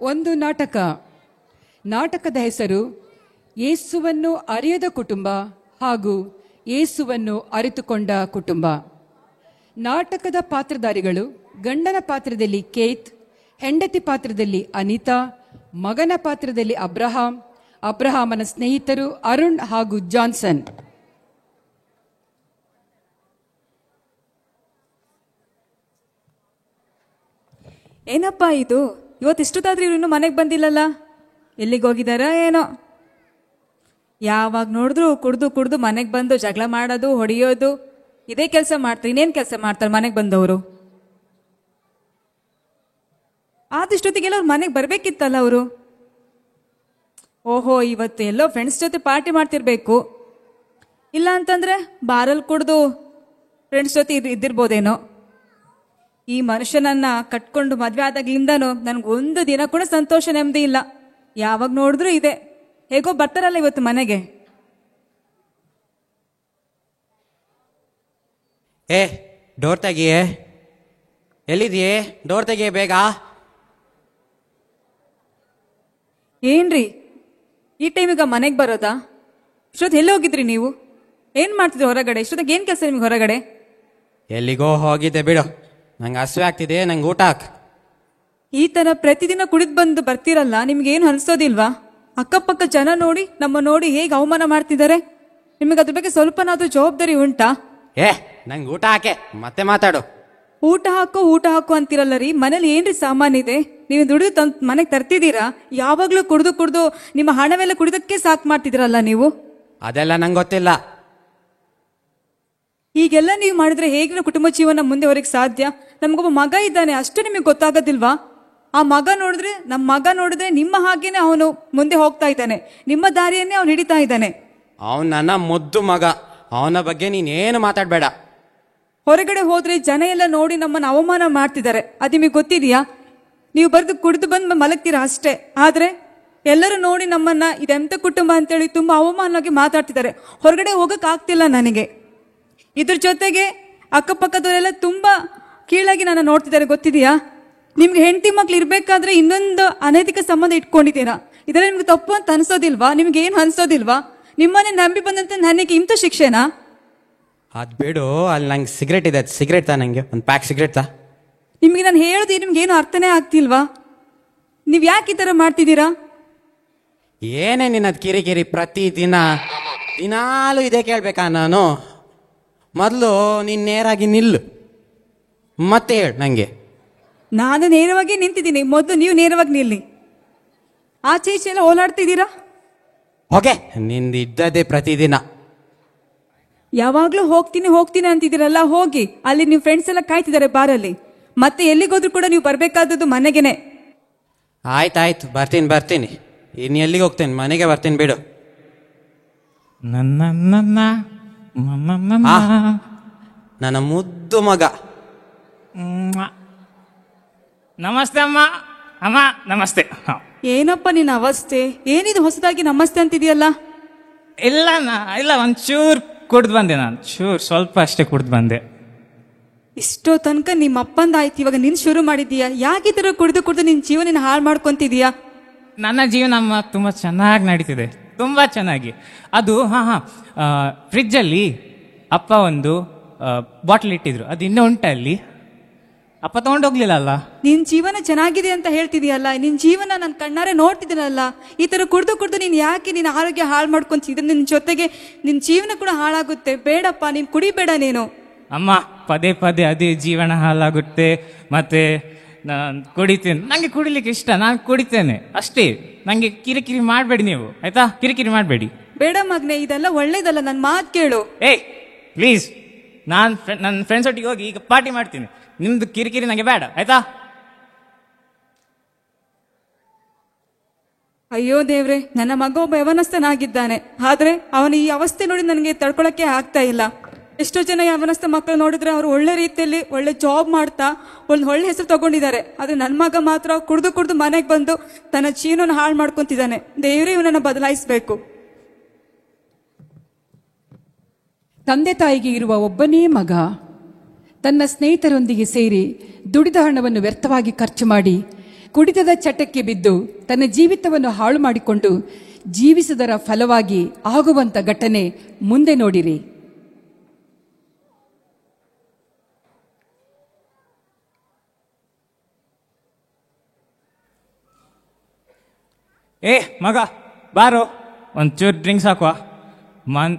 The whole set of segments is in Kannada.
ಒಂದು ನಾಟಕ. ನಾಟಕದ ಹೆಸರು ಯೇಸುವನ್ನು ಅರಿಯದ ಕುಟುಂಬ ಹಾಗೂ ಯೇಸುವನ್ನು ಅರಿತುಕೊಂಡ ಕುಟುಂಬ. ನಾಟಕದ ಪಾತ್ರಧಾರಿಗಳು: ಗಂಡನ ಪಾತ್ರದಲ್ಲಿ ಕೇತ್, ಹೆಂಡತಿ ಪಾತ್ರದಲ್ಲಿ ಅನಿತಾ, ಮಗನ ಪಾತ್ರದಲ್ಲಿ ಅಬ್ರಹಾಂ, ಅಬ್ರಹಾಮನ ಸ್ನೇಹಿತರು ಅರುಣ್ ಹಾಗೂ ಜಾನ್ಸನ್. ಏನಪ್ಪಾ ಇದು, ಇವತ್ತಿಷ್ಟೊತ್ತಾದ್ರೂ ಇವ್ರು ಇನ್ನೂ ಮನೆಗೆ ಬಂದಿಲ್ಲಲ್ಲ? ಎಲ್ಲಿಗೆ ಹೋಗಿದಾರ ಏನೋ? ಯಾವಾಗ ನೋಡಿದ್ರು ಕುಡ್ದು ಕುಡ್ದು ಮನೆಗೆ ಬಂದು ಜಗಳ ಮಾಡೋದು, ಹೊಡೆಯೋದು, ಇದೇ ಕೆಲಸ ಮಾಡ್ತಾರೆ. ಇನ್ನೇನು ಕೆಲಸ ಮಾಡ್ತಾರೆ ಮನೆಗೆ ಬಂದವರು? ಆದಿಷ್ಟೊತ್ತಿಗೆಲ್ಲ ಅವ್ರು ಮನೆಗೆ ಬರ್ಬೇಕಿತ್ತಲ್ಲ ಅವರು. ಓಹೋ, ಇವತ್ತು ಎಲ್ಲೋ ಫ್ರೆಂಡ್ಸ್ ಜೊತೆ ಪಾರ್ಟಿ ಮಾಡ್ತಿರ್ಬೇಕು. ಇಲ್ಲ ಅಂತಂದ್ರೆ ಬಾರಲ್ಲಿ ಕುಡ್ದು ಫ್ರೆಂಡ್ಸ್ ಜೊತೆ ಇದ್ದಿರ್ಬೋದೇನೋ. ಈ ಮನುಷ್ಯನನ್ನ ಕಟ್ಕೊಂಡು ಮದ್ವೆ ಆದಾಗ್ಲಿಂದನೂ ನನ್ಗೊಂದು ದಿನ ಕೂಡ ಸಂತೋಷ ನೆಮ್ಮದಿ ಇಲ್ಲ. ಯಾವಾಗ ನೋಡಿದ್ರು ಇದೆ. ಹೇಗೋ ಬರ್ತಾರಲ್ಲ ಇವತ್ತು ಮನೆಗೆ. ಏ, ಡೋರ್ ತೆಗಿಯೇ. ಎಲ್ಲಿದೆಯೇ? ಡೋರ್ ತೆಗಿಯೇ ಬೇಗ. ಏನ್ರಿ ಈ ಟೈಮಿಗ ಮನೆಗೆ ಬರೋದಾ? ಇಷ್ಟೊತ್ತು ಎಲ್ಲಿ ಹೋಗಿದ್ರಿ ನೀವು? ಏನ್ ಮಾಡ್ತಿದ್ರಿ ಹೊರಗಡೆ? ಇಷ್ಟೊತ್ತಿಗೆ ಏನ್ ಕೆಲಸ ನಿಮ್ಗೆ ಹೊರಗಡೆ? ಎಲ್ಲಿಗೋ ಹೋಗಿದ್ದೆ ಬಿಡು, ನಂಗೆ ಹಸಿವೆ ಆಗ್ತಿದೆ, ನಂಗೆ ಊಟ ಹಾಕ್. ಈ ತರ ಪ್ರತಿದಿನ ಕುಡಿದ್ ಬಂದು ಬರ್ತಿರಲ್ಲ, ನಿಮ್ಗೇನು ಅನ್ಸೋದಿಲ್ವಾ? ಅಕ್ಕಪಕ್ಕ ಜನ ನೋಡಿ ನಮ್ಮ ನೋಡಿ ಹೇಗೆ ಅವಮಾನ ಮಾಡ್ತಿದ್ದಾರೆ. ನಿಮಗೆ ಅದ್ರ ಬಗ್ಗೆ ಸ್ವಲ್ಪನಾದ್ರೂ ಜವಾಬ್ದಾರಿ ಉಂಟಾ? ಏ, ನಂಗೆ ಊಟ ಹಾಕೆ, ಮತ್ತೆ ಮಾತಾಡು. ಊಟ ಹಾಕೋ ಅಂತಿರಲ್ಲ ರೀ. ಮನೇಲಿ ಏನ್ರಿ ಸಾಮಾನ್ಯ ಇದೆ? ನೀವು ದುಡಿದು ಮನೆಗೆ ತರ್ತಿದ್ದೀರಾ? ಯಾವಾಗ್ಲೂ ಕುಡ್ದು ನಿಮ್ಮ ಹಣವೆಲ್ಲ ಕುಡಿದಕ್ಕೆ ಸಾಕು ಮಾಡ್ತಿದ್ದೀರಲ್ಲ ನೀವು. ಅದೆಲ್ಲ ನಂಗೆ ಗೊತ್ತಿಲ್ಲ. ಹೀಗೆಲ್ಲ ನೀವು ಮಾಡಿದ್ರೆ ಹೇಗೆ ಕುಟುಂಬ ಜೀವನ ಮುಂದೆ ಹೊರಗೆ ಸಾಧ್ಯ? ನಮ್ಗೊಬ್ಬ ಮಗ ಇದ್ದಾನೆ, ಅಷ್ಟು ನಿಮಗೆ ಗೊತ್ತಾಗೋದಿಲ್ವಾ? ಆ ಮಗ ನೋಡಿದ್ರೆ ನಿಮ್ಮ ಹಾಗೇನೆ ಅವನು ಮುಂದೆ ಹೋಗ್ತಾ ಇದ್ದಾನೆ, ನಿಮ್ಮ ದಾರಿಯನ್ನೇ ಅವನು ಹಿಡಿತಾ ಇದ್ದಾನೆ. ಅವನು ನನ್ನ ಮುದ್ದು ಮಗ, ಅವನ ಬಗ್ಗೆ ನೀನೇನು ಮಾತಾಡಬೇಡ. ಹೊರಗಡೆ ಹೋದ್ರೆ ಜನ ಎಲ್ಲ ನೋಡಿ ನಮ್ಮನ್ನು ಅವಮಾನ ಮಾಡ್ತಿದ್ದಾರೆ, ಅದು ನಿಮಗೆ ಗೊತ್ತಿದೆಯಾ? ನೀವು ಕುಡಿದು ಬಂದು ಮಲಗ್ತೀರಾ ಅಷ್ಟೇ. ಆದ್ರೆ ಎಲ್ಲರೂ ನೋಡಿ ನಮ್ಮನ್ನ ಇದೆಂತ ಕುಟುಂಬ ಅಂತೇಳಿ ತುಂಬಾ ಅವಮಾನವಾಗಿ ಮಾತಾಡ್ತಿದ್ದಾರೆ. ಹೊರಗಡೆ ಹೋಗಕ್ ಆಗ್ತಿಲ್ಲ ನನಗೆ. ಇದ್ರ ಜೊತೆಗೆ ಅಕ್ಕಪಕ್ಕದವರೆಲ್ಲ ತುಂಬಾ ಕೀಳಾಗಿ ನನ್ನ ನೋಡ್ತಿದ್ದಾರೆ, ಗೊತ್ತಿದೆಯಾ? ನಿಮ್ಗೆ ಹೆಂಡತಿ ಮಕ್ಳು ಇರ್ಬೇಕಾದ್ರೆ ಇನ್ನೊಂದು ಅನೈತಿಕ ಸಂಬಂಧ ಇಟ್ಕೊಂಡಿದ್ದೀರಾ. ಇದೆಲ್ಲ ನಿಮ್ಗೆ ತಪ್ಪು ಅಂತ ಅನ್ಸೋದಿಲ್ವಾ? ನಿಮ್ಗೆ ಏನು ಅನ್ಸೋದಿಲ್ವಾ? ನಿಮ್ಮನ್ನೇ ನಂಬಿ ಬಂದಂತ ನನಗೆ ಇಂಥ ಶಿಕ್ಷೆನಾ? ಅದ್ ಬಿಡು, ಅಲ್ಲಿ ನಂಗೆ ಸಿಗರೇಟ್ ಇದೆ, ಸಿಗರೇಟ್ ತಾ, ನಂಗೆ ಒಂದು ಪ್ಯಾಕ್ ಸಿಗರೇಟ್ ತಾ. ನಿಮ್ಗೆ ನಾನು ಹೇಳೋದು ನಿಮ್ಗೆ ಏನು ಅರ್ಥನೇ ಆಗ್ತಿಲ್ವಾ? ನೀವ್ ಯಾಕೆ ಈ ತರ ಮಾಡ್ತಿದ್ದೀರಾ? ಏನೇ ನಿನ್ನದ್ ಕಿರಿಕಿರಿ? ದಿನಾಲು ಇದೇ ಕೇಳ್ಬೇಕಾ ನಾನು? ಮೊದಲು ನೀನ್ ನೇರಾಗಿ ನಿಲ್ಲು, ಮತ್ತೆ ಹೇಳು ನಂಗೆ. ನಾನು ನೇರವಾಗಿ ನಿಂತಿದ್ದೀನಿ, ಮೊದಲು ನೀವು ನೇರವಾಗಿ ನಿಲ್ಲಿ. ಆಚೆ ಈಚೆ ಎಲ್ಲ ಓಲಾಡ್ತಿದ್ದೀರಾ? ಓಕೆ, ನಿಂದು ಇದ್ದದೇ ಪ್ರತಿದಿನ. ಯಾವಾಗ್ಲೂ ಹೋಗ್ತೀನಿ ಅಂತಿದ್ದೀರಲ್ಲ, ಹೋಗಿ. ಅಲ್ಲಿ ನೀವು ಫ್ರೆಂಡ್ಸ್ ಎಲ್ಲ ಕಾಯ್ತಿದ್ದಾರೆ ಬಾರಲ್ಲಿ. ಮತ್ತೆ ಎಲ್ಲಿಗೋದ್ರೂ ಕೂಡ ನೀವು ಬರ್ಬೇಕಾದದ್ದು ಮನೆಗೆನೆ. ಆಯ್ತಾಯ್ತು, ಬರ್ತೀನಿ. ಇನ್ನು ಎಲ್ಲಿಗೆ ಹೋಗ್ತೇನೆ? ಮನೆಗೆ ಬರ್ತೀನಿ ಬಿಡು. ನನ್ನ ಮುದ್ದು ಮಗ. ನಮಸ್ತೆ ಅಮ್ಮ. ನಮಸ್ತೆ. ಏನಪ್ಪ ನಿನ್ನ ಅವಸ್ಥೆ? ಏನಿದು ಹೊಸದಾಗಿ ನಮಸ್ತೆ ಅಂತಿದೆಯಲ್ಲ? ಇಲ್ಲ, ಒಂಚೂರು ಕುಡ್ದು ಬಂದೆ ನಾನು. ಸ್ವಲ್ಪ ಅಷ್ಟೇ ಕುಡ್ದು ಬಂದೆ. ಇಷ್ಟೋ ತನಕ ನಿಮ್ಮ ಅಪ್ಪಂದಾಯ್ತು, ಇವಾಗ ನಿನ್ ಶುರು ಮಾಡಿದೀಯಾ? ಯಾಕಿತರ ಕುಡ್ದು ನಿನ್ ಜೀವನ ಹಾಳು ಮಾಡ್ಕೊಂತಿದೀಯಾ? ನನ್ನ ಜೀವನ ಅಮ್ಮ ತುಂಬಾ ಚೆನ್ನಾಗಿ ನಡೀತಿದೆ, ತುಂಬಾ ಚೆನ್ನಾಗಿ. ಅದು ಫ್ರಿಜ್ಜಲ್ಲಿ ಅಪ್ಪ ಒಂದು ಬಾಟ್ಲ್ ಇಟ್ಟಿದ್ರು, ಅದು ಇನ್ನೂ ಉಂಟ ಅಲ್ಲಿ. ಅಪ್ಪ ತಗೊಂಡೋಗ್ಲಿಲ್ಲ ಅಲ್ಲ. ನಿನ್ ಜೀವನ ಚೆನ್ನಾಗಿದೆ ಅಂತ ಹೇಳ್ತಿದೀಯಲ್ಲ, ನಿನ್ ಜೀವನ ನಾನು ಕಣ್ಣಾರೆ ನೋಡ್ತಿದ್ದೀನಲ್ಲ. ಈ ತರ ಕುಡ್ದು ನೀನ್ ಯಾಕೆ ನಿನ್ನ ಆರೋಗ್ಯ ಹಾಳು ಮಾಡ್ಕೊಂತಿದ್ರೆ ನಿನ್ ಜೊತೆಗೆ ನಿನ್ ಜೀವನ ಕೂಡ ಹಾಳಾಗುತ್ತೆ. ಬೇಡಪ್ಪ, ನೀನ್ ಕುಡಿಬೇಡ ನೀನು. ಅಮ್ಮ, ಪದೇ ಅದೇ ಜೀವನ ಹಾಳಾಗುತ್ತೆ. ಮತ್ತೆ ನಾನು ಕುಡಿತೇನೆ, ನಂಗೆ ಕುಡಿಲಿಕ್ಕೆ ಇಷ್ಟ, ನಾನು ಕುಡಿತೇನೆ ಅಷ್ಟೇ. ನಂಗೆ ಕಿರಿಕಿರಿ ಮಾಡಬೇಡಿ ನೀವು, ಆಯ್ತಾ? ಕಿರಿಕಿರಿ ಮಾಡಬೇಡಿ. ಬೇಡ ಮಗ್ನೆ, ಇದೆಲ್ಲ ಒಳ್ಳೇದಲ್ಲ, ನನ್ನ ಮಾತು ಕೇಳು. ಏಯ್ ಪ್ಲೀಸ್, ನನ್ನ ಫ್ರೆಂಡ್ಸ್ ಒಟ್ಟಿಗೆ ಹೋಗಿ ಈಗ ಪಾರ್ಟಿ ಮಾಡ್ತೀನಿ. ನಿಮ್ದು ಕಿರಿಕಿರಿ ನಂಗೆ ಬೇಡ, ಆಯ್ತಾ? ಅಯ್ಯೋ ದೇವ್ರೆ, ನನ್ನ ಮಗ ಒಬ್ಬ ಯವನಸ್ಥನಾಗಿದ್ದಾನೆ. ಆದ್ರೆ ಅವನ ಈ ಅವಸ್ಥೆ ನೋಡಿ ನನಗೆ ತಡ್ಕೊಳಕ್ಕೆ ಆಗ್ತಾ ಇಲ್ಲ. ಎಷ್ಟೋ ಜನ ಯವನಸ್ಥ ಮಕ್ಕಳು ನೋಡಿದ್ರೆ ಅವರು ಒಳ್ಳೆ ರೀತಿಯಲ್ಲಿ ಒಳ್ಳೆ ಜಾಬ್ ಮಾಡ್ತಾ ಒಂದು ಒಳ್ಳೆ ಹೆಸರು ತಗೊಂಡಿದ್ದಾರೆ. ಆದ್ರೆ ನನ್ನ ಮಗ ಮಾತ್ರ ಕುಡ್ದು ಮನೆಗೆ ಬಂದು ತನ್ನ ಜೀವನ ಹಾಳು ಮಾಡ್ಕೊಂತಿದ್ದಾನೆ. ದೇವ್ರೇ ಇವನನ್ನ ಬದಲಾಯಿಸಬೇಕು. ತಂದೆ ತಾಯಿಗೆ ಇರುವ ಒಬ್ಬನೇ ಮಗ ತನ್ನ ಸ್ನೇಹಿತರೊಂದಿಗೆ ಸೇರಿ ದುಡಿದ ಹಣವನ್ನು ವ್ಯರ್ಥವಾಗಿ ಖರ್ಚು ಮಾಡಿ ಕುಡಿತದ ಚಟಕ್ಕೆ ಬಿದ್ದು ತನ್ನ ಜೀವಿತವನ್ನು ಹಾಳು ಮಾಡಿಕೊಂಡು ಜೀವಿಸುವುದರ ಫಲವಾಗಿ ಆಗುವಂತ ಘಟನೆ ಮುಂದೆ ನೋಡಿರಿ. ಏ ಮಗ ಬಾರೋ, ಒಂಚೂರು ಡ್ರಿಂಕ್ಸ್ ಹಾಕುವ.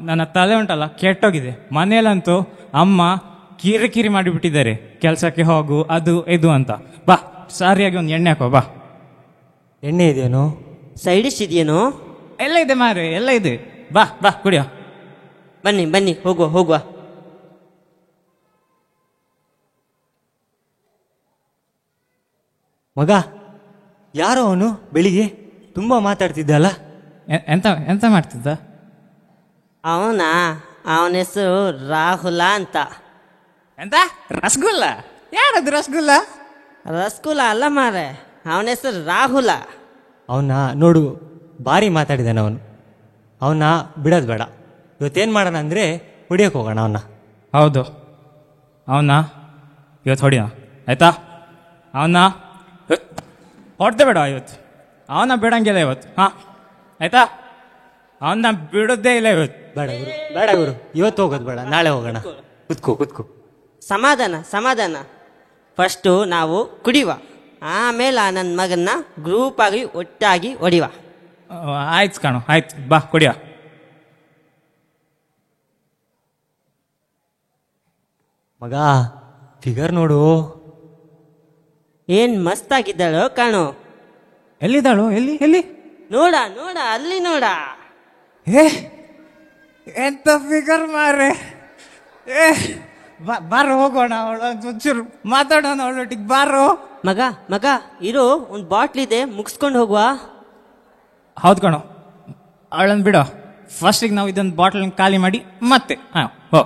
ನನ್ನ ತಲೆ ಉಂಟಲ್ಲ ಕೆಟ್ಟೋಗಿದೆ. ಮನೇಲಂತೂ ಅಮ್ಮ ಕಿರಿಕಿರಿ ಮಾಡಿಬಿಟ್ಟಿದ್ದಾರೆ, ಕೆಲಸಕ್ಕೆ ಹೋಗು ಅದು ಇದು ಅಂತ. ಬಾ ಸಾರಿಯಾಗಿ ಒಂದು ಎಣ್ಣೆ ಹಾಕೋ ಬಾ. ಎಣ್ಣೆ ಇದೆಯೇನೋ? Side dish ಇದೆಯೇನೋ? ಎಲ್ಲ ಇದೆ ಮಾರೆ, ಎಲ್ಲ ಇದೆ. ಬಾ ಬಾ ಕುಡಿಯೋ. ಬನ್ನಿ ಬನ್ನಿ ಹೋಗುವ ಹೋಗುವ. ಮಗ, ಯಾರೋ ಅವನು ಬೆಳಿಗ್ಗೆ ತುಂಬಾ ಮಾತಾಡ್ತಿದ್ದಲ್ಲ? ಎಂತ ಎಂತ ಮಾಡ್ತಿದ್ದ? ಅವನ ಹೆಸರು ರಾಹುಲ ಅಂತ. ಎಂತ ರಸಗುಲ್ಲ? ಯಾರದು ರಸಗುಲ್ಲ? ರಸಗುಲ್ಲ ಅಲ್ಲ ಮಾರೆ, ಅವನ ಹೆಸರು ರಾಹುಲ. ಅವನ್ನ ನೋಡು, ಭಾರಿ ಮಾತಾಡಿದಾನೆ ಅವನು. ಅವನ್ನ ಬಿಡೋದು ಬೇಡ. ಇವತ್ತೇನು ಮಾಡೋಣ ಅಂದರೆ ಹೊಡಿಯೋಕೆ ಹೋಗೋಣ ಅವನ್ನ. ಹೌದು, ಅವನ್ನ ಇವತ್ತು ಹೊಡಿಯೋಣ ಆಯ್ತಾ? ಅವನ್ನ ಹೊಡ್ದೆ ಬೇಡ ಇವತ್ತು, ಅವನ್ನ ಬಿಡಂಗಿಲ್ಲ ಇವತ್ತು. ಹಾಂ ಆಯ್ತಾ? ಅವನ್ನ ಬಿಡೋದೇ ಇಲ್ಲ ಇವತ್ತು. ಬೇಡ ಗುರು, ಬೇಡ ಗುರು, ಇವತ್ತು ಹೋಗೋದು ಬೇಡ, ನಾಳೆ ಹೋಗೋಣ. ಕುತ್ಕೋ ಕುತ್ಕೋ. ಸಮಾಧಾನ ಸಮಾಧಾನ. ಫಸ್ಟು ನಾವು ಕುಡಿಯುವ, ಆಮೇಲೆ ನನ್ನ ಮಗನ್ನ ಗ್ರೂಪ್ ಆಗಿ ಒಟ್ಟಾಗಿ ಹೊಡಿವ. ಆಯ್ತು ಕಾಣು, ಆಯ್ತು ಬಾ ಕುಡಿಯ. ಮಗ, ಫಿಗರ್ ನೋಡು. ಏನ್ ಮಸ್ತಾಗಿದ್ದಾಳೋ ಕಾಣು. ಎಲ್ಲಿದ್ದಾಳು? ಎಲ್ಲಿ ಎಲ್ಲಿ? ನೋಡ ನೋಡ, ಅಲ್ಲಿ ನೋಡ. ಏ ಎಂತ ಫಿಗರ್ ಮಾರೆ. ಏ ಬಾರೋ ಹೋಗೋಣ, ಒಂಚೂರು ಮಾತಾಡೋಣ ಅವಳೊಟ್ಟಿಗೆ. ಬಾರೋ ಮಗ ಮಗ ಇರೋ, ಒಂದು ಬಾಟ್ಲಿದೆ, ಮುಗಿಸ್ಕೊಂಡು ಹೋಗುವ. ಹೌದು ಕಣೋ, ಅವಳನ್ನು ಬಿಡೋ. ಫಸ್ಟಿಗೆ ನಾವು ಇದೊಂದು ಬಾಟಲ್ ಖಾಲಿ ಮಾಡಿ ಮತ್ತೆ ಹಾಂ ಹೋ.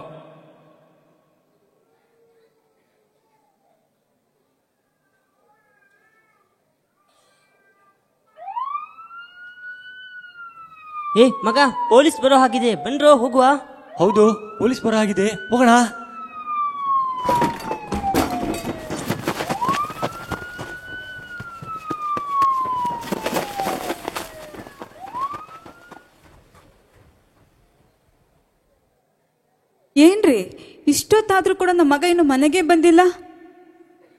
ಏ ಮಗ, ಪೊಲೀಸ್ ಬರೋ ಹಾಗಿದೆ, ಬನ್ರೋ ಹೋಗುವ. ಹೌದು, ಪೊಲೀಸ್ ಬರೋ ಆಗಿದೆ, ಹೋಗೋಣ. ಏನ್ರಿ ಇಷ್ಟೊತ್ತಾದ್ರೂ ಕೂಡ ನಮ್ಮ ಮಗ ಇನ್ನು ಮನೆಗೆ ಬಂದಿಲ್ಲ?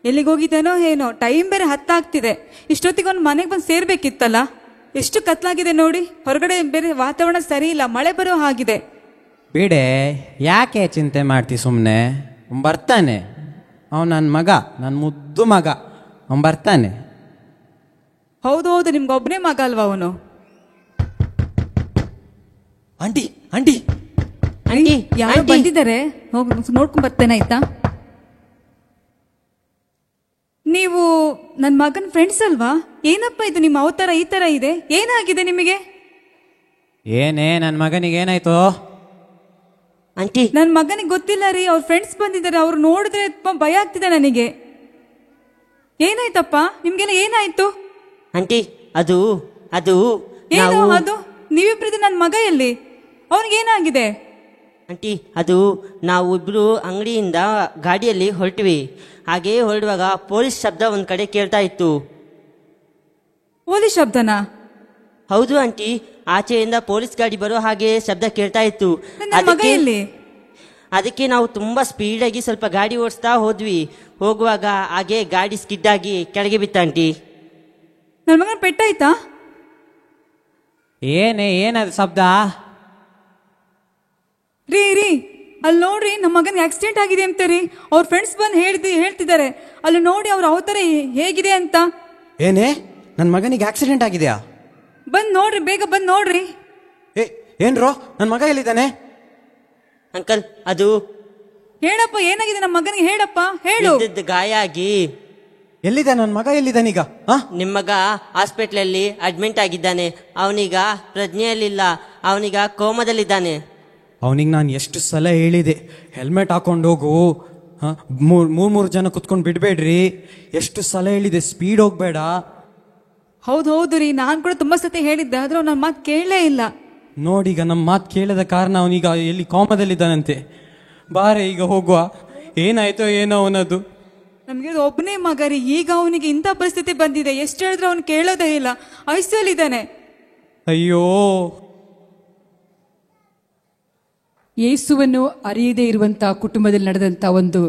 ಎಲ್ಲಿಗೆ ಹೋಗಿದ್ದೇನೋ ಏನೋ. ಟೈಮ್ ಬೇರೆ ಹತ್ತಾಗ್ತಿದೆ. ಇಷ್ಟೊತ್ತಿಗೆ ಅವ್ನು ಮನೆಗೆ ಬಂದು ಸೇರ್ಬೇಕಿತ್ತಲ್ಲ. ಎಷ್ಟು ಕತ್ಲಾಗಿದೆ ನೋಡಿ, ಹೊರಗಡೆ ಬೇರೆ ವಾತಾವರಣ ಸರಿ ಇಲ್ಲ, ಮಳೆ ಬರೋ ಹಾಗಿದೆ. ಬಿಡೆ, ಯಾಕೆ ಚಿಂತೆ ಮಾಡ್ತಿ? ಸುಮ್ಮನೆ ಬರ್ತಾನೆ. ಅವನು ನನ್ನ ಮಗ, ನನ್ನ ಮುದ್ದು ಮಗ, ಅವನು ಬರ್ತಾನೆ. ಹೌದು ಹೌದು, ನಿಮ್ಗೊಬ್ಬನೇ ಮಗ ಅಲ್ವಾ ಅವನು? ಆಂಟಿ ಆಂಟಿ ಆಂಟಿ ಯಾರು ಬಂದಿದ್ದಾರೆ, ಹೋಗಿ ನೋಡ್ಕೊಂಡ್ ಬರ್ತೇನೆ ಆಯ್ತಾ? ನೀವು ನನ್ನ ಮಗನ ಫ್ರೆಂಡ್ಸ್ ಅಲ್ವಾ? ಏನಪ್ಪ ಇದು ನಿಮ್ಮ ಅವತಾರ ಈ ತರ ಇದೆ? ಏನಾಗಿದೆ ನಿಮಗೆ? ಏನೇ ನನ್ನ ಮಗನಿಗೆ ಏನಾಯ್ತು? ಆಂಟಿ ನನ್ನ ಮಗನಿಗೆ ಗೊತ್ತಿಲ್ಲ ರೀ, ಅವ್ರ ಫ್ರೆಂಡ್ಸ್ ಬಂದಿದ್ದಾರೆ, ಅವ್ರು ನೋಡಿದ್ರೆ ತುಂಬಾ ಭಯ ಆಗ್ತಿದೆ ನನಗೆ. ಏನಾಯ್ತಪ್ಪ ನಿಮ್ಗೆಲ್ಲ? ಏನಾಯ್ತು ಆಂಟಿ? ಅದು ಅದು ಏನು ನಾವು ಅದು? ನೀವಿಬ್ರಿದ್ರೆ ನನ್ನ ಮಗ ಎಲ್ಲಿ? ಅವನಿಗೇನಾಗಿದೆ? ಆಂಟಿ, ಅದು ನಾವು ಇಬ್ರು ಅಂಗಡಿಯಿಂದ ಗಾಡಿಯಲ್ಲಿ ಹೊರಟ್ವಿ. ಹಾಗೇ ಹೊರಡುವಾಗ ಪೊಲೀಸ್ ಶಬ್ದ ಒಂದ್ ಕಡೆ ಕೇಳ್ತಾ ಇತ್ತು. ಪೊಲೀಸ್ ಶಬ್ದನಾ? ಹೌದು ಆಂಟಿ, ಆಚೆಯಿಂದ ಪೊಲೀಸ್ ಗಾಡಿ ಬರೋ ಹಾಗೆ ಶಬ್ದ ಕೇಳ್ತಾ ಇತ್ತು. ನನ್ನ ಮಗ ಎಲ್ಲಿ? ಅದಕ್ಕೆ ನಾವು ತುಂಬಾ ಸ್ಪೀಡಾಗಿ ಸ್ವಲ್ಪ ಗಾಡಿ ಓಡಿಸ್ತಾ ಹೋದ್ವಿ. ಹೋಗುವಾಗ ಹಾಗೆ ಗಾಡಿ ಸ್ಕಿಡ್ ಆಗಿ ಕೆಳಗೆ ಬಿತ್ತ ಆಂಟಿ. ನನ್ನ ಮಗನ ಪೆಟ್ಟಾಯ್ತಾ? ಏನೇ ಏನದು ಶಬ್ದ? ರೀ ರೀ, ಅಲ್ಲಿ ನೋಡ್ರಿ, ನಮ್ಮ ಮಗನಿಗೆ ಆಕ್ಸಿಡೆಂಟ್ ಆಗಿದೆ ಅಂತ ರೀ. ಅವ್ರ ಫ್ರೆಂಡ್ಸ್ ಬಂದು ಹೇಳ್ತಿದ್ದಾರೆ. ಅಲ್ಲಿ ನೋಡಿ ಅವ್ರ ಅವತಾರ ಹೇಗಿದೆ ಅಂತ. ಏನೇ ನನ್ನ ಮಗನಿಗೆ ಆಕ್ಸಿಡೆಂಟ್ ಆಗಿದೆಯಾ? ಬಂದ್ ನೋಡ್ರಿ, ಬೇಗ ಬಂದ್ ನೋಡ್ರಿ. ಏನ್ರೋ ನನ್ನ ಮಗ ಎಲ್ಲಿದ್ದಾನೆ? ಅಂಕಲ್, ಅದು ಹೇಳಪ್ಪ, ಏನಾಗಿದೆ ನಮ್ಮ ಮಗನಿಗೆ? ಹೇಳಪ್ಪ, ಹೇಳು. ಬಿದ್ದಿದ್ದು ಗಾಯ ಆಗಿ. ಎಲ್ಲಿದ್ದಾನೆ ನನ್ನ ಮಗ? ಎಲ್ಲಿದ್ದಾನೀಗ? ನಿಮ್ಮ ಮಗ ಹಾಸ್ಪಿಟ್ಲಲ್ಲಿ ಅಡ್ಮಿಟ್ ಆಗಿದ್ದಾನೆ. ಅವನೀಗ ಪ್ರಜ್ಞೆಯಲ್ಲಿಲ್ಲ, ಅವನೀಗ ಕೋಮದಲ್ಲಿದ್ದಾನೆ. ಅವನಿಗೆ ನಾನು ಎಷ್ಟು ಸಲ ಹೇಳಿದೆ, ಹೆಲ್ಮೆಟ್ ಹಾಕೊಂಡು ಹೋಗು, ಮೂರು ಜನ ಕುತ್ಕೊಂಡು ಬಿಡಬೇಡ್ರಿ. ಎಷ್ಟು ಸಲ ಹೇಳಿದೆ, ಸ್ಪೀಡ್ ಹೋಗ್ಬೇಡ. ಹೌದು ಹೌದು ರೀ, ನಾನು ಕೂಡ ತುಂಬಾ ಸತಿ ಹೇಳಿದ್ದೆ, ಆದ್ರೆ ನನ್ನ ಮಾತು ಕೇಳಲೇ ಇಲ್ಲ. ನೋಡೀಗ ನಮ್ಮ ಮಾತು ಕೇಳದ ಕಾರಣ ಅವನೀಗ ಎಲ್ಲಿ ಕಾಮದಲ್ಲಿದ್ದಾನಂತೆ. ಬಾರೆ ಈಗ ಹೋಗುವ. ಏನಾಯ್ತೋ ಏನೋ ಅವನದು. ನಮ್ಗೆ ಒಬ್ಬನೇ ಮಗ ರೀ. ಈಗ ಅವನಿಗೆ ಇಂಥ ಪರಿಸ್ಥಿತಿ ಬಂದಿದೆ. ಎಷ್ಟು ಹೇಳಿದ್ರೆ ಅವನು ಕೇಳೋದೇ ಇಲ್ಲ. ಐಸಿಯಲ್ಲಿ ಇದ್ದಾನೆ. ಅಯ್ಯೋ, ಯೇಸುವನ್ನು ಅರಿಯದೇ ಇರುವಂತಹ ಕುಟುಂಬದಲ್ಲಿ ನಡೆದಂತ ಒಂದು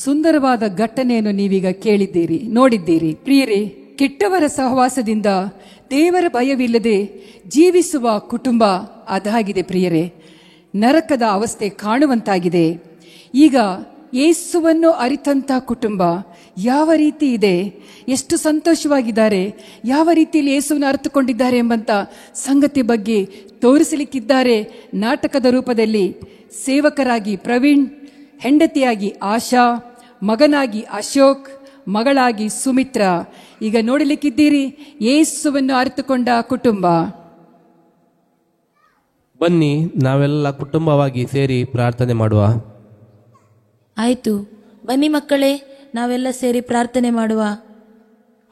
ಸುಂದರವಾದ ಘಟನೆಯನ್ನು ನೀವೀಗ ಕೇಳಿದ್ದೀರಿ, ನೋಡಿದ್ದೀರಿ. ಪ್ರಿಯರೇ, ಕೆಟ್ಟವರ ಸಹವಾಸದಿಂದ ದೇವರ ಭಯವಿಲ್ಲದೆ ಜೀವಿಸುವ ಕುಟುಂಬ ಅದಾಗಿದೆ ಪ್ರಿಯರೇ. ನರಕದ ಅವಸ್ಥೆ ಕಾಣುವಂತಾಗಿದೆ. ಈಗ ಯೇಸುವನ್ನು ಅರಿತಂತ ಕುಟುಂಬ ಯಾವ ರೀತಿ ಇದೆ, ಎಷ್ಟು ಸಂತೋಷವಾಗಿದ್ದಾರೆ, ಯಾವ ರೀತಿಯಲ್ಲಿ ಯೇಸುವನ್ನು ಅರಿತುಕೊಂಡಿದ್ದಾರೆ ಎಂಬಂತ ಸಂಗತಿ ಬಗ್ಗೆ ತೋರಿಸಲಿಕ್ಕಿದ್ದಾರೆ ನಾಟಕದ ರೂಪದಲ್ಲಿ. ಸೇವಕರಾಗಿ ಪ್ರವೀಣ್, ಹೆಂಡತಿಯಾಗಿ ಆಶಾ, ಮಗನಾಗಿ ಅಶೋಕ್, ಮಗಳಾಗಿ ಸುಮಿತ್ರಾ. ಈಗ ನೋಡಲಿಕ್ಕಿದ್ದೀರಿ ಯೇಸುವನ್ನು ಅರಿತುಕೊಂಡ ಕುಟುಂಬ. ಬನ್ನಿ ನಾವೆಲ್ಲ ಕುಟುಂಬವಾಗಿ ಸೇರಿ ಪ್ರಾರ್ಥನೆ ಮಾಡುವ. ಆಯ್ತು, ಬನ್ನಿ ಮಕ್ಕಳೇ, ನಾವೆಲ್ಲ ಸೇರಿ ಪ್ರಾರ್ಥನೆ ಮಾಡುವ.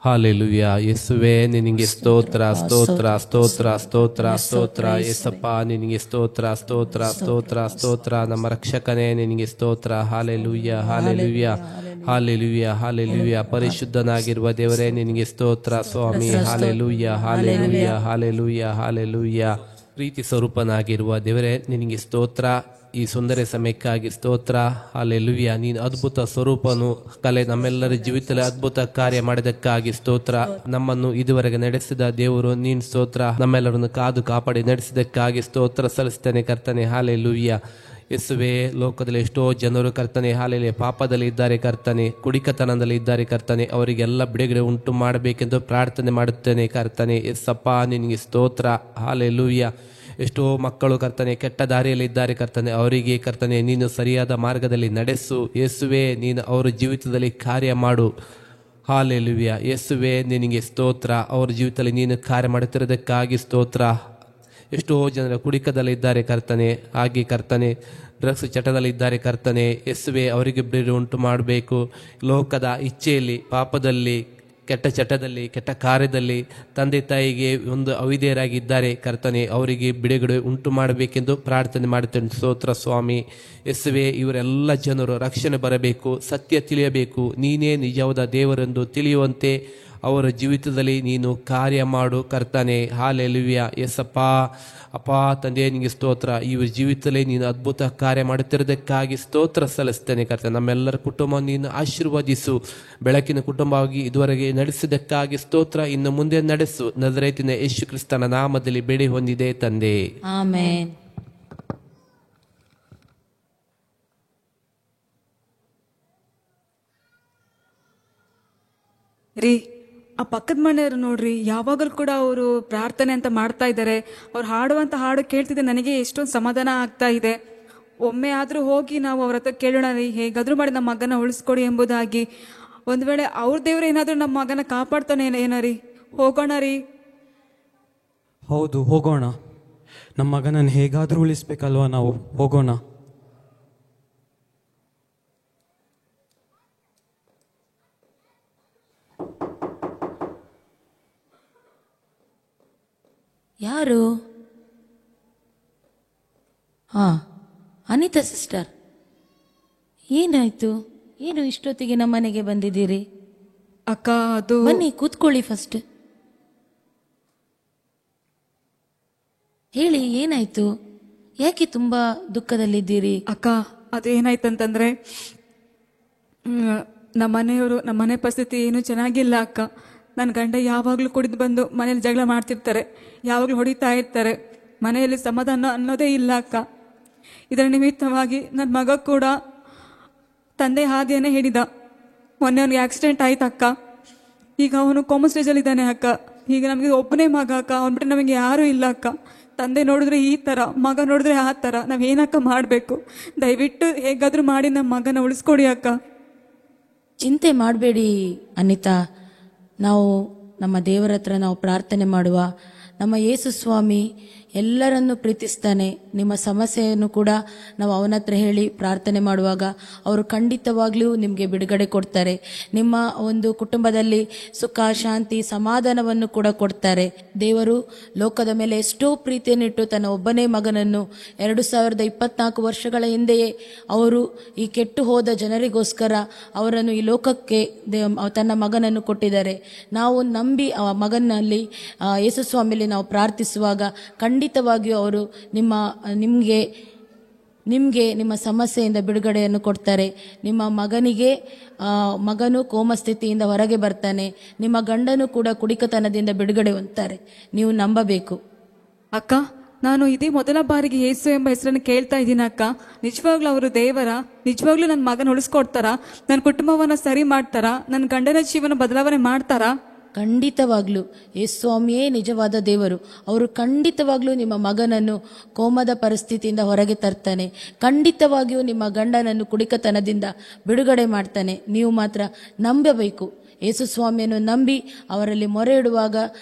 ಹಾಲೆಲೂಯ. ಯೇಸುವೆ ನಿನಗೆ ಸ್ತೋತ್ರ ಸ್ತೋತ್ರ ಸ್ತೋತ್ರ ಸ್ತೋತ್ರ ಸ್ತೋತ್ರ. ಯೇಸಪ್ಪ ನಿನಗೆ ಸ್ತೋತ್ರ ಸ್ತೋತ್ರ ಸ್ತೋತ್ರ ಸ್ತೋತ್ರ. ನಮ್ಮ ರಕ್ಷಕನೇ ನಿನಗೆ ಸ್ತೋತ್ರ. Hallelujah hallelujah hallelujah hallelujah. ಪರಿಶುದ್ಧನಾಗಿರುವ ದೇವರೇ ನಿನಗೆ ಸ್ತೋತ್ರ ಸ್ವಾಮಿ. Hallelujah hallelujah hallelujah hallelujah. ಪ್ರೀತಿ ಸ್ವರೂಪನಾಗಿರುವ ದೇವರೇ ನಿನಗೆ ಸ್ತೋತ್ರ. ಈ ಸುಂದರ ಸಮಯಕ್ಕಾಗಿ ಸ್ತೋತ್ರ. ಹಾಲೆಲೂಯ. ನೀನು ಅದ್ಭುತ ಸ್ವರೂಪನು ಕಲೆ ನಮ್ಮೆಲ್ಲರ ಜೀವಿತದಲ್ಲಿ ಅದ್ಭುತ ಕಾರ್ಯ ಮಾಡಿದಕ್ಕಾಗಿ ಸ್ತೋತ್ರ. ನಮ್ಮನ್ನು ಇದುವರೆಗೆ ನಡೆಸಿದ ದೇವರು ನೀನು ಸ್ತೋತ್ರ. ನಮ್ಮೆಲ್ಲರನ್ನು ಕಾದು ಕಾಪಾಡಿ ನಡೆಸಿದಕ್ಕಾಗಿ ಸ್ತೋತ್ರ ಸಲ್ಲಿಸ್ತೇನೆ ಕರ್ತನೆ. ಹಾಲೆಲೂಯ. ಯೇಸುವೆ, ಲೋಕದಲ್ಲಿ ಎಷ್ಟೋ ಜನರು ಕರ್ತನೆ ಹಾಲೆಲೂಯ ಪಾಪದಲ್ಲಿ ಇದ್ದಾರೆ ಕರ್ತನೆ, ಕುಡಿಕತನದಲ್ಲಿ ಇದ್ದಾರೆ ಕರ್ತನೆ. ಅವರಿಗೆಲ್ಲ ಬಿಡುಗಡೆ ಉಂಟು ಮಾಡಬೇಕೆಂದು ಪ್ರಾರ್ಥನೆ ಮಾಡುತ್ತೇನೆ ಕರ್ತನೆ. ಯೇಸಪ್ಪ ನಿನಗೆ ಸ್ತೋತ್ರ. ಹಾಲೆಲೂಯ. ಎಷ್ಟೋ ಮಕ್ಕಳು ಕರ್ತನೆ ಕೆಟ್ಟ ದಾರಿಯಲ್ಲಿ ಇದ್ದಾರೆ ಕರ್ತನೆ, ಅವರಿಗೆ ಕರ್ತನೆ ನೀನು ಸರಿಯಾದ ಮಾರ್ಗದಲ್ಲಿ ನಡೆಸು. ಯೇಸುವೆ, ನೀನು ಅವರ ಜೀವಿತದಲ್ಲಿ ಕಾರ್ಯ ಮಾಡು. ಹಾಲೆಲೂಯ. ಯೇಸುವೆ ನಿನಗೆ ಸ್ತೋತ್ರ. ಅವರ ಜೀವಿತದಲ್ಲಿ ನೀನು ಕಾರ್ಯ ಮಾಡುತ್ತಿರೋದಕ್ಕಾಗಿ ಸ್ತೋತ್ರ. ಎಷ್ಟೋ ಜನರ ಕುಡಿಕದಲ್ಲಿ ಇದ್ದಾರೆ ಕರ್ತನೆ, ಹಾಗೆ ಕರ್ತನೆ ಡ್ರಗ್ಸ್ ಚಟದಲ್ಲಿ ಇದ್ದಾರೆ ಕರ್ತನೆ. ಯೇಸುವೆ, ಅವರಿಗೆ ಬಿಡುಗಡೆ ಉಂಟು ಮಾಡಬೇಕು. ಲೋಕದ ಇಚ್ಛೆಯಲ್ಲಿ, ಪಾಪದಲ್ಲಿ, ಕೆಟ್ಟ ಚಟದಲ್ಲಿ, ಕೆಟ್ಟ ಕಾರ್ಯದಲ್ಲಿ ತಂದೆ ತಾಯಿಗೆ ಒಂದು ಅವಿಧೇಯರಾಗಿದ್ದಾರೆ ಕರ್ತನೆ, ಅವರಿಗೆ ಬಿಡುಗಡೆ ಉಂಟು ಮಾಡಬೇಕೆಂದು ಪ್ರಾರ್ಥನೆ ಮಾಡುತ್ತೇನೆ. ಸ್ತೋತ್ರ ಸ್ವಾಮಿ. ಯೇಸುವೆ, ಇವರೆಲ್ಲ ಜನರು ರಕ್ಷಣೆ ಬರಬೇಕು, ಸತ್ಯ ತಿಳಿಯಬೇಕು, ನೀನೇ ನಿಜವಾದ ದೇವರೆಂದು ತಿಳಿಯುವಂತೆ ಅವರ ಜೀವಿತದಲ್ಲಿ ನೀನು ಕಾರ್ಯ ಮಾಡು ಕರ್ತನೆ. ಹಾಲೆಲೂಯ. ಯೇಸಪ್ಪ ಅಪ್ಪ ತಂದೆ ನಿನಗೆ ಸ್ತೋತ್ರ. ಇವ್ರ ಜೀವಿತದಲ್ಲಿ ನೀನು ಅದ್ಭುತ ಕಾರ್ಯ ಮಾಡುತ್ತಿರೋದಕ್ಕಾಗಿ ಸ್ತೋತ್ರ ಸಲ್ಲಿಸ್ತೇನೆ ಕರ್ತನೆ. ನಮ್ಮೆಲ್ಲರ ಕುಟುಂಬ ನೀನು ಆಶೀರ್ವದಿಸು. ಬೆಳಕಿನ ಕುಟುಂಬವಾಗಿ ಇದುವರೆಗೆ ನಡೆಸಿದ್ದಕ್ಕಾಗಿ ಸ್ತೋತ್ರ. ಇನ್ನು ಮುಂದೆ ನಡೆಸು. ನಜರೇತಿನ ಯೇಸು ಕ್ರಿಸ್ತನ ನಾಮದಲ್ಲಿ ಬೇಡಿ ಹೊಂದಿದೆ ತಂದೆ, ಆಮೆನ್. ರೀ, ಆ ಪಕ್ಕದ ಮನೆಯವರು ನೋಡ್ರಿ, ಯಾವಾಗಲೂ ಕೂಡ ಅವರು ಪ್ರಾರ್ಥನೆ ಅಂತ ಮಾಡ್ತಾ ಇದ್ದಾರೆ. ಅವ್ರು ಹಾಡುವಂಥ ಹಾಡು ಕೇಳ್ತಿದ್ದೆ ನನಗೆ ಎಷ್ಟೊಂದು ಸಮಾಧಾನ ಆಗ್ತಾ ಇದೆ. ಒಮ್ಮೆ ಆದರೂ ಹೋಗಿ ನಾವು ಅವ್ರ ಹತ್ರ ಕೇಳೋಣ ರೀ, ಹೇಗಾದರೂ ಮಾಡಿ ನಮ್ಮ ಮಗನ ಉಳಿಸ್ಕೊಡಿ ಎಂಬುದಾಗಿ. ಒಂದು ವೇಳೆ ಅವ್ರ ದೇವ್ರು ಏನಾದರೂ ನಮ್ಮ ಮಗನ ಕಾಪಾಡ್ತಾನೆ ಏನೋ ರೀ. ಹೋಗೋಣ ರೀ. ಹೌದು, ಹೋಗೋಣ. ನಮ್ಮ ಮಗನನ್ನು ಹೇಗಾದರೂ ಉಳಿಸ್ಬೇಕಲ್ವಾ ನಾವು. ಹೋಗೋಣ. ಯಾರು? ಹಾ, ಅನಿತಾ ಸಿಸ್ಟರ್, ಏನಾಯ್ತು? ಏನು ಇಷ್ಟೊತ್ತಿಗೆ ನಮ್ಮ ಮನೆಗೆ ಬಂದಿದ್ದೀರಿ? ಅಕ್ಕ, ಅದು ಬನ್ನಿ ಕೂತ್ಕೊಳ್ಳಿ ಫಸ್ಟ್. ಹೇಳಿ, ಏನಾಯ್ತು? ಯಾಕೆ ತುಂಬಾ ದುಃಖದಲ್ಲಿದ್ದೀರಿ? ಅಕ್ಕ, ಅದು ಏನಾಯ್ತಂತಂದ್ರೆ ನಮ್ಮ ಮನೆ ಪರಿಸ್ಥಿತಿ ಏನು ಚೆನ್ನಾಗಿಲ್ಲ ಅಕ್ಕ. ನನ್ನ ಗಂಡ ಯಾವಾಗಲೂ ಕುಡಿದು ಬಂದು ಮನೇಲಿ ಜಗಳ ಮಾಡ್ತಿರ್ತಾರೆ, ಯಾವಾಗಲೂ ಹೊಡಿತಾ ಇರ್ತಾರೆ. ಮನೆಯಲ್ಲಿ ಸಮಾಧಾನ ಅನ್ನೋದೇ ಇಲ್ಲ ಅಕ್ಕ. ಇದರ ನಿಮಿತ್ತವಾಗಿ ನನ್ನ ಮಗ ಕೂಡ ತಂದೆ ಹಾದಿಯನ್ನೇ ಹಿಡಿದ. ಮೊನ್ನೆ ಅವನಿಗೆ ಆಕ್ಸಿಡೆಂಟ್ ಆಯ್ತು ಅಕ್ಕ. ಈಗ ಅವನು ಕೋಮಾ ಸ್ಟೇಜಲ್ಲಿ ಇದ್ದಾನೆ ಅಕ್ಕ. ಈಗ ನಮಗೆ ಒಬ್ಬನೇ ಮಗ ಅಕ್ಕ, ಅವ್ನು ಬಿಟ್ಟರೆ ನಮಗೆ ಯಾರೂ ಇಲ್ಲ ಅಕ್ಕ. ತಂದೆ ನೋಡಿದ್ರೆ ಈ ಥರ, ಮಗ ನೋಡಿದ್ರೆ ಆ ಥರ. ನಾವೇನಕ್ಕ ಮಾಡಬೇಕು? ದಯವಿಟ್ಟು ಹೇಗಾದರೂ ಮಾಡಿ ನಮ್ಮ ಮಗನ ಉಳಿಸ್ಕೊಡಿ ಅಕ್ಕ. ಚಿಂತೆ ಮಾಡಬೇಡಿ ಅನಿತಾ, ನಾವು ನಮ್ಮ ದೇವರ ಹತ್ರ ನಾವು ಪ್ರಾರ್ಥನೆ ಮಾಡುವ. ನಮ್ಮ ಯೇಸು ಸ್ವಾಮಿ ಎಲ್ಲರನ್ನು ಪ್ರೀತಿಸ್ತಾನೆ. ನಿಮ್ಮ ಸಮಸ್ಯೆಯನ್ನು ಕೂಡ ನಾವು ಅವನ ಹತ್ರ ಹೇಳಿ ಪ್ರಾರ್ಥನೆ ಮಾಡುವಾಗ ಅವರು ಖಂಡಿತವಾಗ್ಲೂ ನಿಮಗೆ ಬಿಡುಗಡೆ ಕೊಡ್ತಾರೆ. ನಿಮ್ಮ ಒಂದು ಕುಟುಂಬದಲ್ಲಿ ಸುಖ, ಶಾಂತಿ, ಸಮಾಧಾನವನ್ನು ಕೂಡ ಕೊಡ್ತಾರೆ. ದೇವರು ಲೋಕದ ಮೇಲೆ ಎಷ್ಟೋ ಪ್ರೀತಿಯನ್ನಿಟ್ಟು ತನ್ನ ಒಬ್ಬನೇ ಮಗನನ್ನು 2024 ವರ್ಷಗಳ ಹಿಂದೆಯೇ ಅವರು ಈ ಕೆಟ್ಟು ಹೋದ ಜನರಿಗೋಸ್ಕರ ಅವರನ್ನು ಈ ಲೋಕಕ್ಕೆ ತನ್ನ ಮಗನನ್ನು ಕೊಟ್ಟಿದ್ದಾರೆ. ನಾವು ನಂಬಿ ಆ ಮಗನಲ್ಲಿ ಯೇಸು ಸ್ವಾಮಿಯಲ್ಲಿ ನಾವು ಪ್ರಾರ್ಥಿಸುವಾಗ ಖಂಡಿತವಾಗಿಯೂ ಅವರು ನಿಮಗೆ ನಿಮ್ಮ ಸಮಸ್ಯೆಯಿಂದ ಬಿಡುಗಡೆಯನ್ನು ಕೊಡ್ತಾರೆ. ನಿಮ್ಮ ಮಗನು ಕೋಮ ಸ್ಥಿತಿಯಿಂದ ಹೊರಗೆ ಬರ್ತಾನೆ. ನಿಮ್ಮ ಗಂಡನು ಕೂಡ ಕುಡಿಕತನದಿಂದ ಬಿಡುಗಡೆ ಹೊಂದ್ತಾರೆ. ನೀವು ನಂಬಬೇಕು. ಅಕ್ಕ, ನಾನು ಇದೇ ಮೊದಲ ಬಾರಿಗೆ ಯೇಸು ಎಂಬ ಹೆಸರನ್ನು ಕೇಳ್ತಾ ಇದ್ದೀನಿ ಅಕ್ಕ. ನಿಜವಾಗ್ಲೂ ಅವರು ದೇವರ? ನಿಜವಾಗ್ಲೂ ನನ್ನ ಮಗನ ಉಳಿಸ್ಕೊಡ್ತಾರಾ? ನನ್ನ ಕುಟುಂಬವನ್ನ ಸರಿ ಮಾಡ್ತಾರಾ? ನನ್ನ ಗಂಡನ ಜೀವನ ಬದಲಾವಣೆ ಮಾಡ್ತಾರಾ? ಖಂಡಿತವಾಗ್ಲೂ ಯೇಸು ಸ್ವಾಮಿಯೇ ನಿಜವಾದ ದೇವರು. ಅವರು ಖಂಡಿತವಾಗ್ಲೂ ನಿಮ್ಮ ಮಗನನ್ನು ಕೋಮದ ಪರಿಸ್ಥಿತಿಯಿಂದ ಹೊರಗೆ ತರ್ತಾನೆ. ಖಂಡಿತವಾಗಿಯೂ ನಿಮ್ಮ ಗಂಡನನ್ನು ಕುಡಿಕತನದಿಂದ ಬಿಡುಗಡೆ ಮಾಡ್ತಾನೆ. ನೀವು ಮಾತ್ರ ನಂಬಬೇಕು. ಯೇಸು ಸ್ವಾಮಿಯನ್ನು ನಂಬಿ ಅವರಲ್ಲಿ ಮೊರೆ ಇಡುವಾಗ,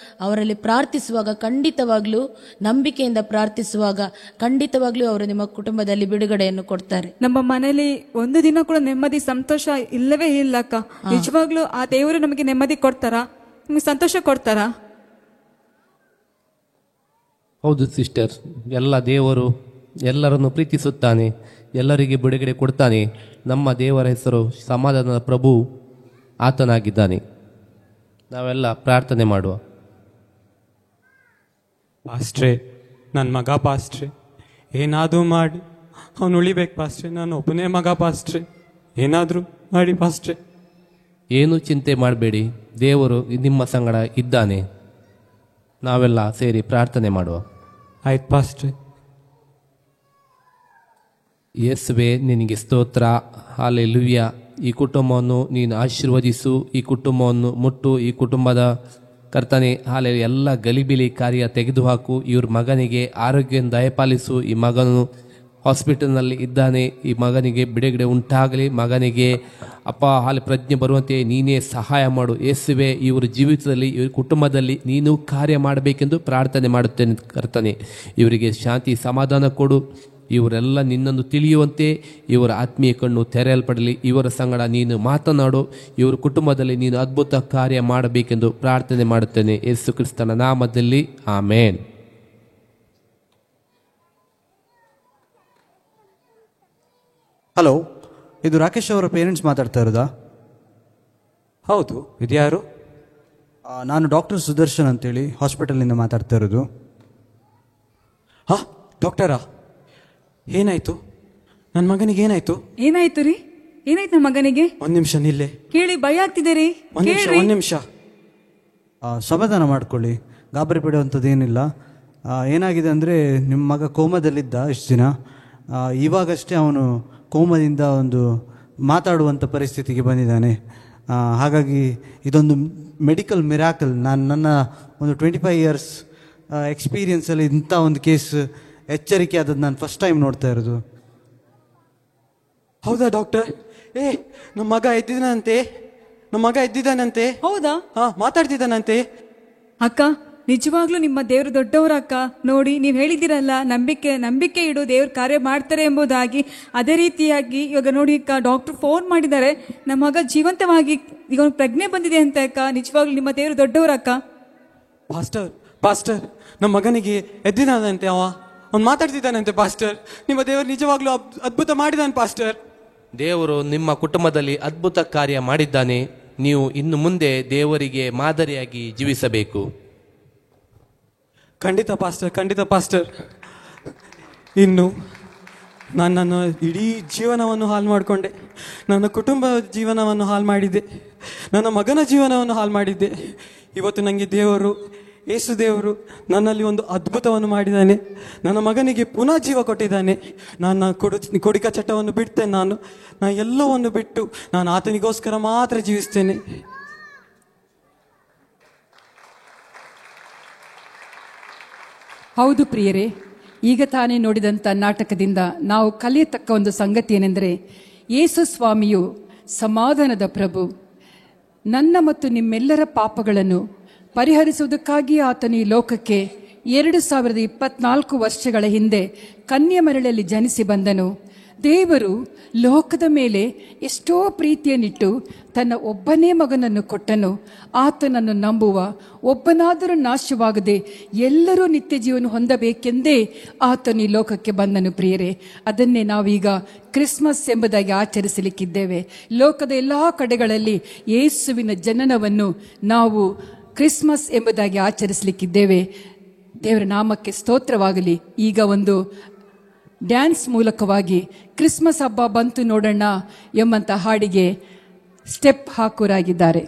ಅವರಲ್ಲಿ ಪ್ರಾರ್ಥಿಸುವಾಗ, ಖಂಡಿತವಾಗ್ಲೂ ನಂಬಿಕೆಯಿಂದ ಪ್ರಾರ್ಥಿಸುವಾಗ ಖಂಡಿತವಾಗ್ಲೂ ಅವರು ನಿಮ್ಮ ಕುಟುಂಬದಲ್ಲಿ ಬಿಡುಗಡೆಯನ್ನು ಕೊಡ್ತಾರೆ. ನಮ್ಮ ಮನೇಲಿ ಒಂದು ದಿನ ಕೂಡ ನೆಮ್ಮದಿ, ಸಂತೋಷ ಇಲ್ಲವೇ ಇಲ್ಲ ಅಕ್ಕ. ನಿಜವಾಗ್ಲೂ ಆ ದೇವರು ನಮಗೆ ನೆಮ್ಮದಿ ಕೊಡ್ತಾರಾ? ನಿಮಗೆ ಸಂತೋಷ ಕೊಡ್ತಾರಾ? ಹೌದು ಸಿಸ್ಟರ್, ಎಲ್ಲ ದೇವರು ಎಲ್ಲರನ್ನು ಪ್ರೀತಿಸುತ್ತಾನೆ, ಎಲ್ಲರಿಗೆ ಬಿಡುಗಡೆ ಕೊಡ್ತಾನೆ. ನಮ್ಮ ದೇವರ ಹೆಸರು ಸಮಾಧಾನದ ಪ್ರಭು ಆತನಾಗಿದ್ದಾನೆ. ನಾವೆಲ್ಲ ಪ್ರಾರ್ಥನೆ ಮಾಡುವ. ಪಾಸ್ಟ್ರೆ, ನನ್ನ ಮಗ ಪಾಸ್ಟ್ರೆ, ಏನಾದರೂ ಮಾಡಿ ಅವನು ಉಳಿಬೇಕು ಪಾಸ್ಟ್ರೆ. ನಾನು ಒಬ್ಬನೇ ಮಗ ಪಾಸ್ಟ್ರೆ, ಏನಾದರೂ ಮಾಡಿ ಪಾಸ್ಟ್ರೆ. ಏನು ಚಿಂತೆ ಮಾಡಬೇಡಿ, ದೇವರು ನಿಮ್ಮ ಸಂಗಡ ಇದ್ದಾನೆ. ನಾವೆಲ್ಲ ಸೇರಿ ಪ್ರಾರ್ಥನೆ ಮಾಡುವ. ಆಯ್ತು ಪಾಸ್ಟ್ರೆ. ಯೇಸುವೆ, ನಿನಗೆ ಸ್ತೋತ್ರ. ಹಲ್ಲೆಲೂಯಾ. ಈ ಕುಟುಂಬವನ್ನು ನೀನು ಆಶೀರ್ವದಿಸು, ಈ ಕುಟುಂಬವನ್ನು ಮುಟ್ಟು, ಈ ಕುಟುಂಬದ ಕರ್ತನೆ ಹಾಲೆ ಎಲ್ಲ ಗಲಿಬಿಲಿ ಕಾರ್ಯ ತೆಗೆದುಹಾಕು. ಇವ್ರ ಮಗನಿಗೆ ಆರೋಗ್ಯವನ್ನು ದಯಪಾಲಿಸು. ಈ ಮಗನು ಹಾಸ್ಪಿಟಲ್ನಲ್ಲಿ ಇದ್ದಾನೆ, ಈ ಮಗನಿಗೆ ಬಿಡುಗಡೆ ಉಂಟಾಗಲಿ. ಮಗನಿಗೆ ಅಪ್ಪ ಹಾಲೆ ಪ್ರಜ್ಞೆ ಬರುವಂತೆ ನೀನೇ ಸಹಾಯ ಮಾಡು. ಯೇಸುವೆ, ಇವ್ರ ಜೀವಿತದಲ್ಲಿ, ಇವ್ರ ಕುಟುಂಬದಲ್ಲಿ ನೀನು ಕಾರ್ಯ ಮಾಡಬೇಕೆಂದು ಪ್ರಾರ್ಥನೆ ಮಾಡುತ್ತೇನೆ ಕರ್ತನೆ. ಇವರಿಗೆ ಶಾಂತಿ ಸಮಾಧಾನ ಕೊಡು. ಇವರೆಲ್ಲ ನಿನ್ನನ್ನು ತಿಳಿಯುವಂತೆ ಇವರ ಆತ್ಮೀಯ ಕಣ್ಣು ತೆರೆಯಲ್ಪಡಲಿ. ಇವರ ಸಂಗಡ ನೀನು ಮಾತನಾಡು. ಇವರ ಕುಟುಂಬದಲ್ಲಿ ನೀನು ಅದ್ಭುತ ಕಾರ್ಯ ಮಾಡಬೇಕೆಂದು ಪ್ರಾರ್ಥನೆ ಮಾಡುತ್ತೇನೆ ಯೇಸು ಕ್ರಿಸ್ತನ ನಾಮದಲ್ಲಿ, ಆಮೇನ್. ಹಲೋ, ಇದು ರಾಕೇಶ್ ಅವರ ಪೇರೆಂಟ್ಸ್ ಮಾತಾಡ್ತಾ ಇರೋದಾ? ಹೌದು, ಇದು ಯಾರು? ನಾನು ಡಾಕ್ಟರ್ ಸುದರ್ಶನ್ ಅಂತೇಳಿ ಹಾಸ್ಪಿಟಲಿಂದ ಮಾತಾಡ್ತಾ ಇರೋದು. ಹಾಂ, ಡಾಕ್ಟರಾ? ಏನಾಯ್ತು? ನನ್ನ ಮಗನಿಗೆ ಏನಾಯ್ತು? ಏನಾಯ್ತು ರೀ? ಏನಾಯ್ತು ನಮ್ಮ ಮಗನಿಗೆ? ಒಂದು ನಿಮಿಷ ನಿಲ್ಲೆ. ಕೇಳಿ ಭಯ ಆಗ್ತಿದೆ ರೀ. ಒಂದು ನಿಮಿಷ. ಸಮಾಧಾನ ಮಾಡ್ಕೊಳ್ಳಿ, ಗಾಬರಿ ಬಿಡುವಂಥದ್ದು ಏನಿಲ್ಲ. ಏನಾಗಿದೆ ಅಂದರೆ, ನಿಮ್ಮ ಮಗ ಕೋಮದಲ್ಲಿದ್ದ ಇಷ್ಟು ದಿನ. ಇವಾಗಷ್ಟೇ ಅವನು ಕೋಮದಿಂದ ಒಂದು ಮಾತಾಡುವಂಥ ಪರಿಸ್ಥಿತಿಗೆ ಬಂದಿದ್ದಾನೆ. ಹಾಗಾಗಿ ಇದೊಂದು ಮೆಡಿಕಲ್ ಮಿರಾಕಲ್. ನನ್ನ ಒಂದು 25 years ಎಕ್ಸ್ಪೀರಿಯನ್ಸಲ್ಲಿ ಇಂಥ ಒಂದು ಕೇಸ್ ಎಚ್ಚರಿಕೆ ಆದದ್ದು ನಾನು ಫಸ್ಟ್ ಟೈಮ್ ನೋಡ್ತಾ ಇರೋದು. ಹೌದಾ ಡಾಕ್ಟರ್? ನಮ್ಮ ಮಗ ಎದ್ದಿದ್ದಾನಂತೆ. ಹೌದಾ? ಮಾತಾಡ್ತಿದ್ದಾನಂತೆ. ಅಕ್ಕ, ನಿಜವಾಗ್ಲೂ ನಿಮ್ಮ ದೇವರು ದೊಡ್ಡವರ ಅಕ್ಕ. ನೋಡಿ, ನೀವು ಹೇಳಿದ್ದೀರಲ್ಲ, ನಂಬಿಕೆ ಇಡು, ದೇವ್ರ ಕಾರ್ಯ ಮಾಡ್ತಾರೆ ಎಂಬುದಾಗಿ. ಅದೇ ರೀತಿಯಾಗಿ ಇವಾಗ ನೋಡಿ ಅಕ್ಕ, ಡಾಕ್ಟರ್ ಫೋನ್ ಮಾಡಿದ್ದಾರೆ, ನಮ್ಮ ಮಗ ಜೀವಂತವಾಗಿ ಈಗ ಪ್ರಜ್ಞೆ ಬಂದಿದೆ ಅಂತ ಅಕ್ಕ. ನಿಜವಾಗ್ಲೂ ನಿಮ್ಮ ದೇವರು ದೊಡ್ಡವರ ಅಕ್ಕ. ಪಾಸ್ಟರ್, ನಮ್ಮ ಮಗನಿಗೆ ಎದ್ದಿದ್ದಾನಂತೆ. ಅವ್ನು ಮಾತಾಡ್ತಿದ್ದಾನಂತೆ ಪಾಸ್ಟರ್. ನಿಮ್ಮ ದೇವರು ನಿಜವಾಗ್ಲೂ ಅದ್ಭುತ ಮಾಡಿದಾನೆ ಪಾಸ್ಟರ್. ದೇವರು ನಿಮ್ಮ ಕುಟುಂಬದಲ್ಲಿ ಅದ್ಭುತ ಕಾರ್ಯ ಮಾಡಿದ್ದಾನೆ. ನೀವು ಇನ್ನು ಮುಂದೆ ದೇವರಿಗೆ ಮಾದರಿಯಾಗಿ ಜೀವಿಸಬೇಕು. ಖಂಡಿತ ಪಾಸ್ಟರ್. ಇನ್ನು ನಾನು ನನ್ನ ಇಡೀ ಜೀವನವನ್ನು ಹಾಳು ಮಾಡಿಕೊಂಡೆ. ನನ್ನ ಕುಟುಂಬದ ಜೀವನವನ್ನು ಹಾಳು ಮಾಡಿದ್ದೆ. ನನ್ನ ಮಗನ ಜೀವನವನ್ನು ಹಾಳು ಮಾಡಿದ್ದೆ. ಇವತ್ತು ನನಗೆ ಯೇಸು ದೇವರು ನನ್ನಲ್ಲಿ ಒಂದು ಅದ್ಭುತವನ್ನು ಮಾಡಿದ್ದಾನೆ. ನನ್ನ ಮಗನಿಗೆ ಪುನಃ ಜೀವ ಕೊಟ್ಟಿದ್ದಾನೆ. ನಾನು ಕುಡಿಕ ಚಟವನ್ನು ಬಿಡ್ತೇನೆ. ನಾನು ಎಲ್ಲವನ್ನು ಬಿಟ್ಟು ನಾನು ಆತನಿಗೋಸ್ಕರ ಮಾತ್ರ ಜೀವಿಸ್ತೇನೆ. ಹೌದು ಪ್ರಿಯರೇ, ಈಗ ತಾನೇ ನೋಡಿದಂಥ ನಾಟಕದಿಂದ ನಾವು ಕಲಿಯತಕ್ಕ ಒಂದು ಸಂಗತಿ ಏನೆಂದರೆ, ಯೇಸು ಸ್ವಾಮಿಯು ಸಮಾಧಾನದ ಪ್ರಭು. ನನ್ನ ಮತ್ತು ನಿಮ್ಮೆಲ್ಲರ ಪಾಪಗಳನ್ನು ಪರಿಹರಿಸುವುದಕ್ಕಾಗಿ ಆತನು ಈ ಲೋಕಕ್ಕೆ 2024 ವರ್ಷಗಳ ಹಿಂದೆ ಕನ್ಯಾಮರಳಲ್ಲಿ ಜನಿಸಿ ಬಂದನು. ದೇವರು ಲೋಕದ ಮೇಲೆ ಎಷ್ಟೋ ಪ್ರೀತಿಯನ್ನಿಟ್ಟು ತನ್ನ ಒಬ್ಬನೇ ಮಗನನ್ನು ಕೊಟ್ಟನು. ಆತನನ್ನು ನಂಬುವ ಒಬ್ಬನಾದರೂ ನಾಶವಾಗದೆ ಎಲ್ಲರೂ ನಿತ್ಯ ಜೀವನ ಹೊಂದಬೇಕೆಂದೇ ಆತನು ಈ ಲೋಕಕ್ಕೆ ಬಂದನು. ಪ್ರಿಯರೇ, ಅದನ್ನೇ ನಾವೀಗ ಕ್ರಿಸ್ಮಸ್ ಎಂಬುದಾಗಿ ಆಚರಿಸಲಿಕ್ಕಿದ್ದೇವೆ. ಲೋಕದ ಎಲ್ಲ ಕಡೆಗಳಲ್ಲಿ ಯೇಸುವಿನ ಜನನವನ್ನು ನಾವು ಕ್ರಿಸ್ಮಸ್ ಎಂಬುದಾಗಿ ಆಚರಿಸಲಿಕ್ಕಿದ್ದೇವೆ. ದೇವರ ನಾಮಕ್ಕೆ ಸ್ತೋತ್ರವಾಗಲಿ. ಈಗ ಒಂದು ಡ್ಯಾನ್ಸ್ ಮೂಲಕವಾಗಿ ಕ್ರಿಸ್ಮಸ್ ಹಬ್ಬ ಬಂತು ನೋಡೋಣ ಎಂಬಂತ ಹಾಡಿಗೆ ಸ್ಟೆಪ್ ಹಾಕುವರಾಗಿದ್ದಾರೆ.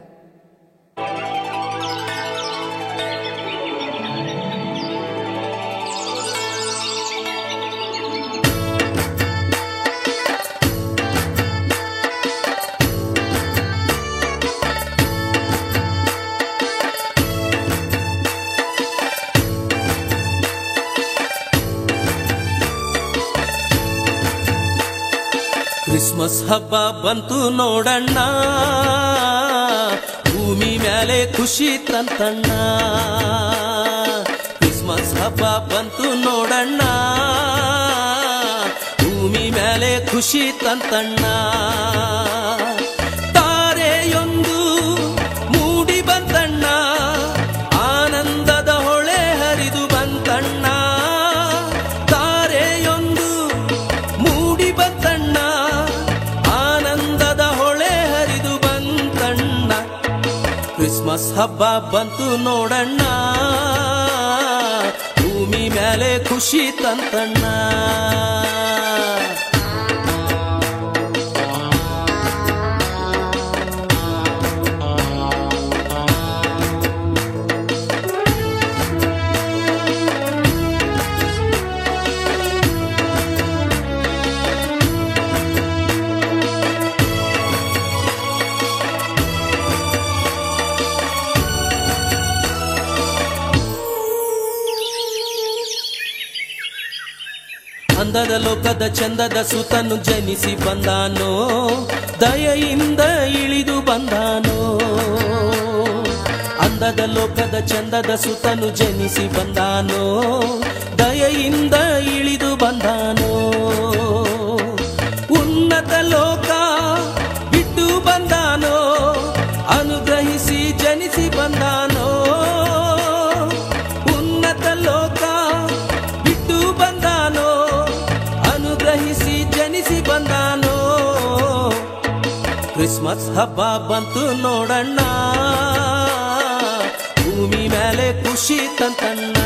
ಕ್ರಿಸ್ಮಸ್ ಹಬ್ಬ ಬಂತು ನೋಡಣ್ಣ, ಭೂಮಿ ಮೇಲೆ ಖುಷಿ ತಂತಣ್ಣ. ಕ್ರಿಸ್ಮಸ್ ಹಬ್ಬ ಬಂತು ನೋಡಣ್ಣ, ಭೂಮಿ ಮೇಲೆ ಖುಷಿ ತಂತಣ್ಣ. ತಾರೆಯೊಂದು ಮೂಡಿ ಬಂತಣ್ಣ, ಆನಂದದ ಹೊಳೆ ಹರಿದು ಬಂತಣ್ಣ. ತಾರೆಯೊಂದು ಮೂಡಿ ಬಂತಣ್ಣ, ಆನಂದದ ಹೊಳೆ ಹರಿದು ಬಂತಣ್ಣ. ಕ್ರಿಸ್ಮಸ್ ಹಬ್ಬ ಬಂತು ನೋಡಣ್ಣ, ಭೂಮಿ ಮೇಲೆ ಖುಷಿ ತಂತಣ್ಣ. ಅಂದದ ಲೋಕದ ಚಂದದ ಸುತನು ಜನಿಸಿ ಬಂದಾನೋ, ದಯೆಯಿಂದ ಇಳಿದು ಬಂದಾನೋ. ಅಂದದ ಲೋಕದ ಚಂದದ ಸುತನು ಜನಿಸಿ ಬಂದಾನೋ, ದಯೆಯಿಂದ ಇಳಿದು ಬಂದಾನೋ. ಉನ್ನತ ಲೋಕ ಬಿಟ್ಟು ಬಂದಾನೋ, ಅನುಗ್ರಹಿಸಿ ಜನಿಸಿ ಬಂದಾನೋ. ಉನ್ನತ ಲೋಕ ಬಿಟ್ಟು ಬಂದಾನೋ, ಅನುಗ್ರಹಿಸಿ ಜನಿಸಿ ಬಂದಾನೋ. ಕ್ರಿಸ್ಮಸ್ ಹಬ್ಬ ಬಂತು ನೋಡಣ್ಣ, ಭೂಮಿ ಮೇಲೆ ಖುಷಿ ತಂತಣ್ಣ.